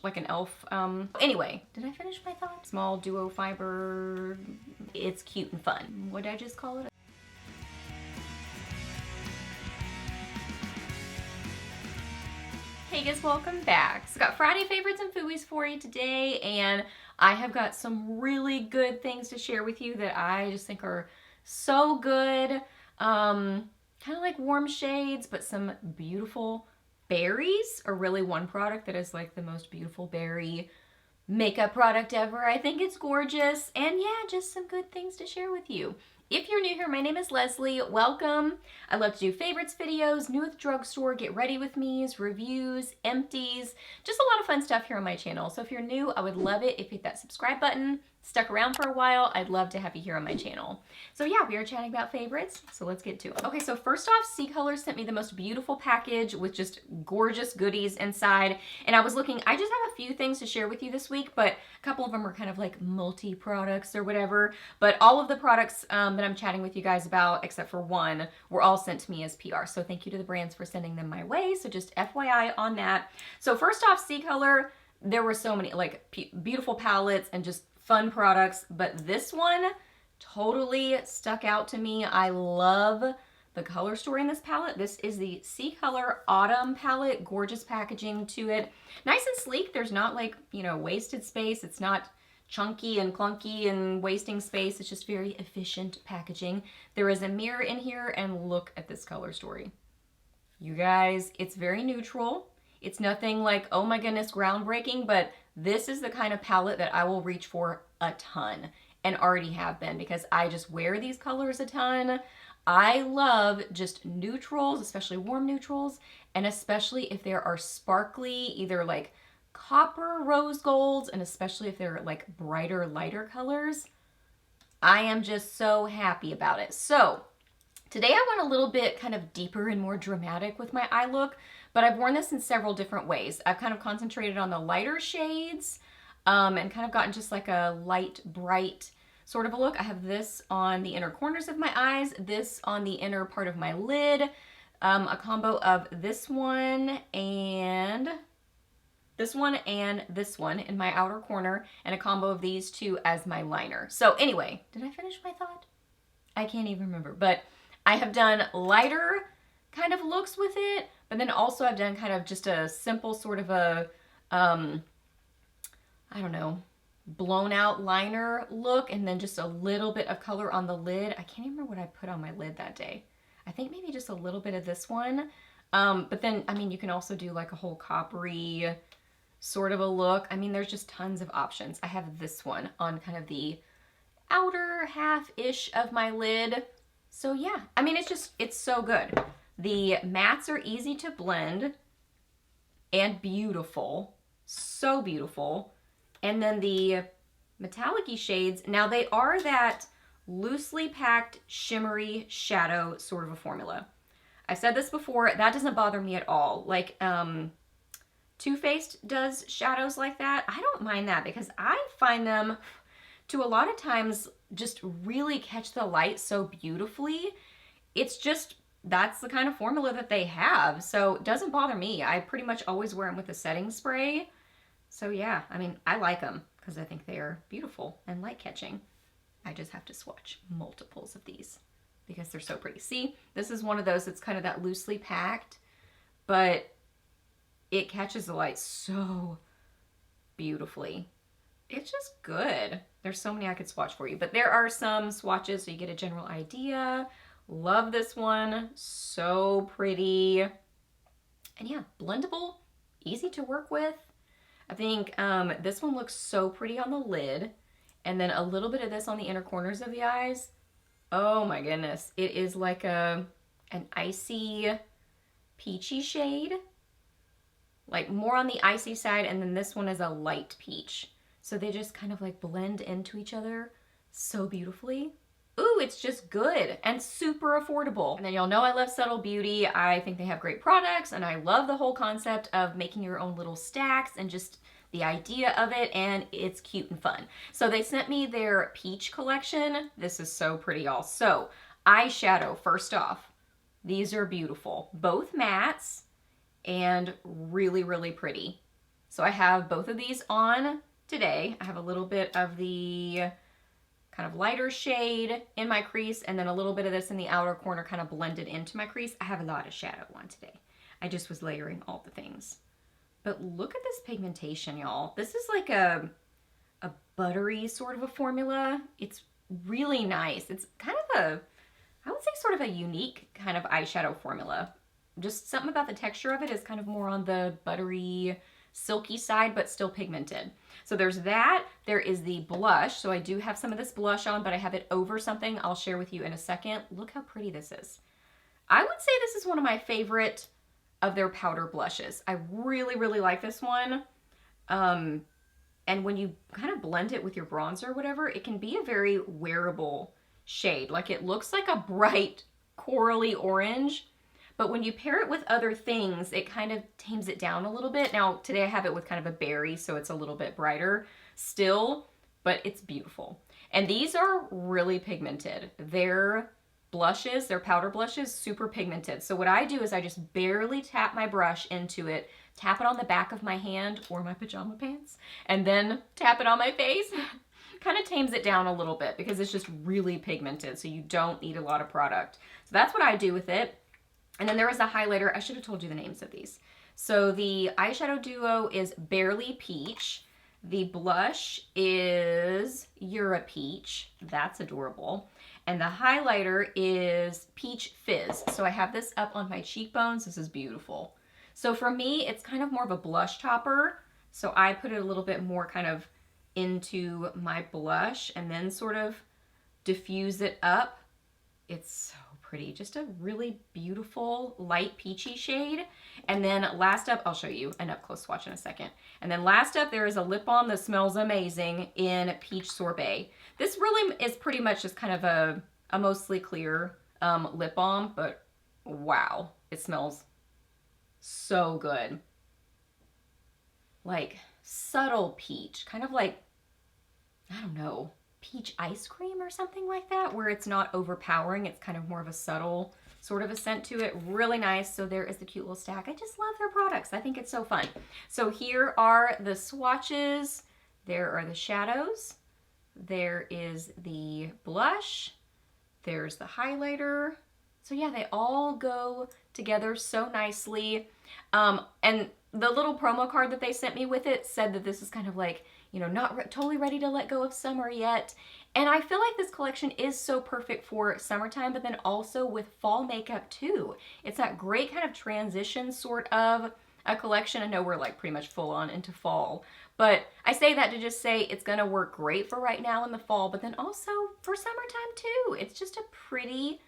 like an elf. Anyway, did I finish my thought? Small duo fiber. It's cute and fun. What did I just call it? Hey guys, welcome back. So got Friday favorites and Fooeys for you today, and I have got some really good things to share with you that I just think are so good. Kind of like warm shades, but some beautiful berries are really one product that is like the most beautiful berry makeup product ever. I think it's gorgeous, and yeah, just some good things to share with you. If you're new here, my name is Leslie. Welcome. I love to do favorites videos, new with drugstore, get ready with me's, reviews, empties, just a lot of fun stuff here on my channel. So if you're new, I would love it if you hit that subscribe button. Stuck around for a while, I'd love to have you here on my channel. So yeah, we are chatting about favorites, so let's get to it. Okay, so first off, CColor sent me the most beautiful package with just gorgeous goodies inside. And I was looking, I just have a few things to share with you this week, but a couple of them are kind of like multi-products or whatever. But all of the products that I'm chatting with you guys about, except for one, were all sent to me as PR. So thank you to the brands for sending them my way. So just FYI on that. So first off, CColor, there were so many like beautiful palettes and just fun products, but this one totally stuck out to me. I love the color story in this palette. This is the CColor Autumn palette. Gorgeous packaging to it. Nice and sleek. There's not like, you know, wasted space. It's not chunky and clunky and wasting space. It's just very efficient packaging. There is a mirror in here, and look at this color story. You guys, it's very neutral. It's nothing like, oh my goodness, groundbreaking, but this is the kind of palette that I will reach for a ton, and already have been, because I just wear these colors a ton. I love just neutrals, especially warm neutrals, and especially if there are sparkly, either like copper rose golds, and especially if they're like brighter, lighter colors. I am just so happy about it. So today I went a little bit kind of deeper and more dramatic with my eye look, but I've worn this in several different ways. I've kind of concentrated on the lighter shades and kind of gotten just like a light, bright sort of a look. I have this on the inner corners of my eyes, this on the inner part of my lid, a combo of this one and this one and this one in my outer corner, and a combo of these two as my liner. So anyway, did I finish my thought? I can't even remember, but I have done lighter kind of looks with it, but then also I've done kind of just a simple sort of a, I don't know, blown out liner look, and then just a little bit of color on the lid. I can't even remember what I put on my lid that day. I think maybe just a little bit of this one. But then, I mean, you can also do like a whole coppery sort of a look. I mean, there's just tons of options. I have this one on kind of the outer half-ish of my lid. So yeah, I mean, it's so good. The mattes are easy to blend and beautiful. So beautiful. And then the metallic-y shades, now they are that loosely packed, shimmery shadow sort of a formula. I've said this before, that doesn't bother me at all. Like, Too Faced does shadows like that. I don't mind that because I find them to a lot of times just really catch the light so beautifully. It's just, that's the kind of formula that they have. So it doesn't bother me. I pretty much always wear them with a setting spray. So yeah, I mean, I like them because I think they are beautiful and light catching. I just have to swatch multiples of these because they're so pretty. See, this is one of those that's kind of that loosely packed, but it catches the light so beautifully. It's just good. There's so many I could swatch for you, but there are some swatches so you get a general idea. Love this one. So pretty. And yeah, blendable, easy to work with. I think this one looks so pretty on the lid. And then a little bit of this on the inner corners of the eyes. Oh my goodness. It is like an icy, peachy shade. Like more on the icy side, and then this one is a light peach. So they just kind of like blend into each other so beautifully. Ooh, it's just good and super affordable. And then y'all know I love Subtl Beauty. I think they have great products, and I love the whole concept of making your own little stacks and just the idea of it, and it's cute and fun. So they sent me their peach collection. This is so pretty, y'all. So eyeshadow, first off, these are beautiful. Both mattes and really, really pretty. So I have both of these on today. I have a little bit of the kind of lighter shade in my crease and then a little bit of this in the outer corner kind of blended into my crease. I have a lot of shadow on today. I just was layering all the things. But look at this pigmentation, y'all. This is like a buttery sort of a formula. It's really nice. It's kind of a, I would say sort of a unique kind of eyeshadow formula. Just something about the texture of it is kind of more on the buttery, silky side, but still pigmented. So there's that. There is the blush. So I do have some of this blush on, but I have it over something I'll share with you in a second. Look how pretty this is. I would say this is one of my favorite of their powder blushes. I really, really like this one. And when you kind of blend it with your bronzer or whatever, it can be a very wearable shade. Like it looks like a bright corally orange, but when you pair it with other things, it kind of tames it down a little bit. Now, today I have it with kind of a berry, so it's a little bit brighter still, but it's beautiful. And these are really pigmented. They're blushes, they're powder blushes, super pigmented. So what I do is I just barely tap my brush into it, tap it on the back of my hand or my pajama pants, and then tap it on my face. Kind of tames it down a little bit because it's just really pigmented, so you don't need a lot of product. So that's what I do with it. And then there is a highlighter. I should have told you the names of these. So the eyeshadow duo is Barely Peach. The blush is Eura Peach. That's adorable. And the highlighter is Peach Fizz. So I have this up on my cheekbones. This is beautiful. So for me, it's kind of more of a blush topper. So I put it a little bit more kind of into my blush and then sort of diffuse it up. It's so pretty. Just a really beautiful light peachy shade. And then last up, I'll show you an up close swatch in a second. And then last up, there is a lip balm that smells amazing in Peach Sorbet. This really is pretty much just kind of a mostly clear lip balm, but wow, it smells so good. Like subtle peach, kind of like, I don't know, peach ice cream or something like that, where it's not overpowering. It's kind of more of a subtle sort of a scent to it. Really nice. So there is the cute little stack. I just love their products. I think it's so fun. So here are the swatches. There are the shadows. There is the blush. There's the highlighter. So yeah, they all go together so nicely. And the little promo card that they sent me with it said that this is kind of like, you know, not totally ready to let go of summer yet. And I feel like this collection is so perfect for summertime, but then also with fall makeup too. It's that great kind of transition sort of a collection. I know we're like pretty much full on into fall, but I say that to just say it's gonna work great for right now in the fall, but then also for summertime too. It's just a pretty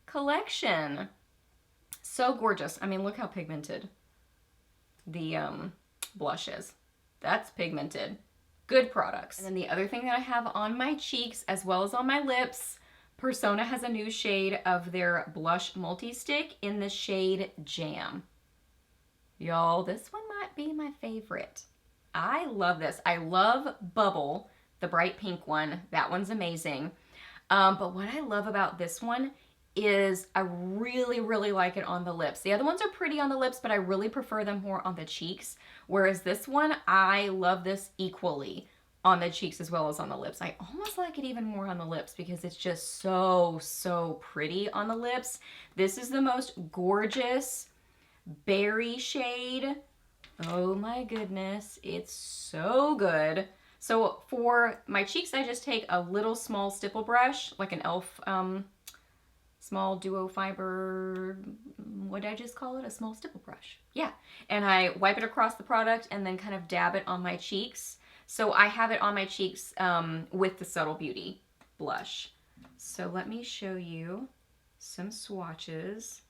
collection. So gorgeous. I mean, look how pigmented the blush is. That's pigmented. Good products. And then the other thing that I have on my cheeks as well as on my lips, Persona has a new shade of their blush multi-stick in the shade Jam. Y'all, this one might be my favorite. I love this. I love Bubble, the bright pink one. That one's amazing. But what I love about this one is I really, really like it on the lips. The other ones are pretty on the lips, but I really prefer them more on the cheeks. Whereas this one, I love this equally on the cheeks as well as on the lips. I almost like it even more on the lips because it's just so, so pretty on the lips. This is the most gorgeous berry shade. Oh my goodness, it's so good. So for my cheeks, I just take a little small stipple brush, like an e.l.f. Small duo fiber, what did I just call it? A small stipple brush. Yeah. And I wipe it across the product and then kind of dab it on my cheeks. So I have it on my cheeks with the Subtle Beauty blush. So let me show you some swatches.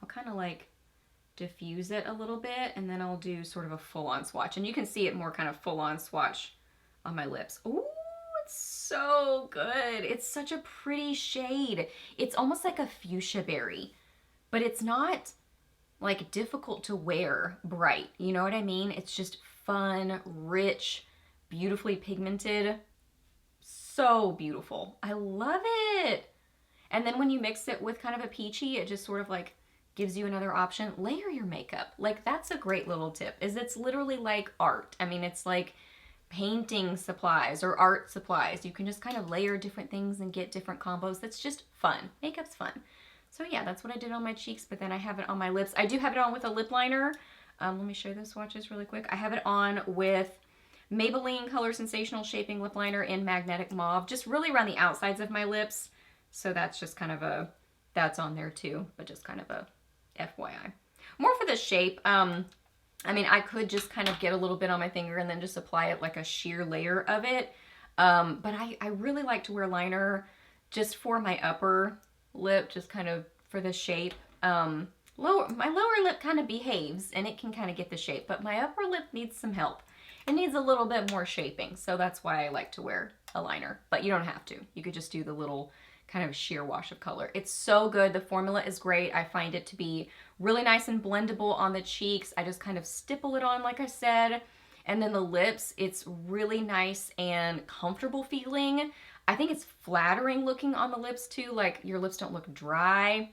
I'll kind of like diffuse it a little bit and then I'll do sort of a full-on swatch. And you can see it more kind of full-on swatch on my lips. Ooh. So good. It's such a pretty shade. It's almost like a fuchsia berry, but it's not like difficult to wear bright. You know what I mean? It's just fun, rich, beautifully pigmented. So beautiful. I love it. And then when you mix it with kind of a peachy, it just sort of like gives you another option. Layer your makeup. Like, that's a great little tip, is it's literally like art. I mean, it's like painting supplies or art supplies. You can just kind of layer different things and get different combos. That's just fun. Makeup's fun. So yeah, that's what I did on my cheeks, but then I have it on my lips. I do have it on with a lip liner. Let me show those swatches really quick. I have it on with Maybelline Color Sensational Shaping Lip Liner in Magnetic Mauve, just really around the outsides of my lips. So that's just kind of a, that's on there too, but just kind of a FYI. More for the shape. I mean, I could just kind of get a little bit on my finger and then just apply it like a sheer layer of it. But I really like to wear liner just for my upper lip, just kind of for the shape. My lower lip kind of behaves and it can kind of get the shape, but my upper lip needs some help. It needs a little bit more shaping, so that's why I like to wear a liner. But you don't have to. You could just do the little kind of sheer wash of color. It's so good. The formula is great. I find it to be really nice and blendable on the cheeks. I just kind of stipple it on, like I said. And then the lips, it's really nice and comfortable feeling. I think it's flattering looking on the lips too. Like, your lips don't look dry.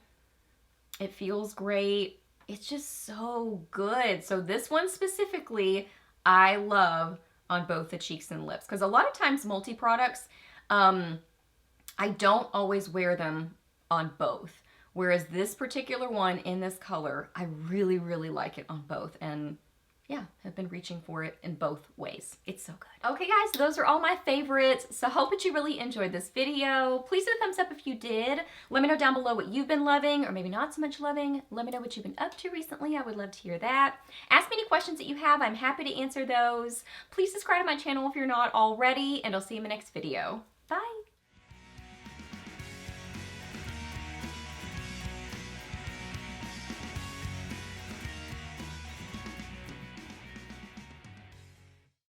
It feels great. It's just so good. So this one specifically, I love on both the cheeks and lips. Because a lot of times multi-products, I don't always wear them on both. Whereas this particular one in this color, I really, really like it on both. And yeah, I've been reaching for it in both ways. It's so good. Okay guys, those are all my favorites. So I hope that you really enjoyed this video. Please do a thumbs up if you did. Let me know down below what you've been loving or maybe not so much loving. Let me know what you've been up to recently. I would love to hear that. Ask me any questions that you have. I'm happy to answer those. Please subscribe to my channel if you're not already, and I'll see you in my next video. Bye.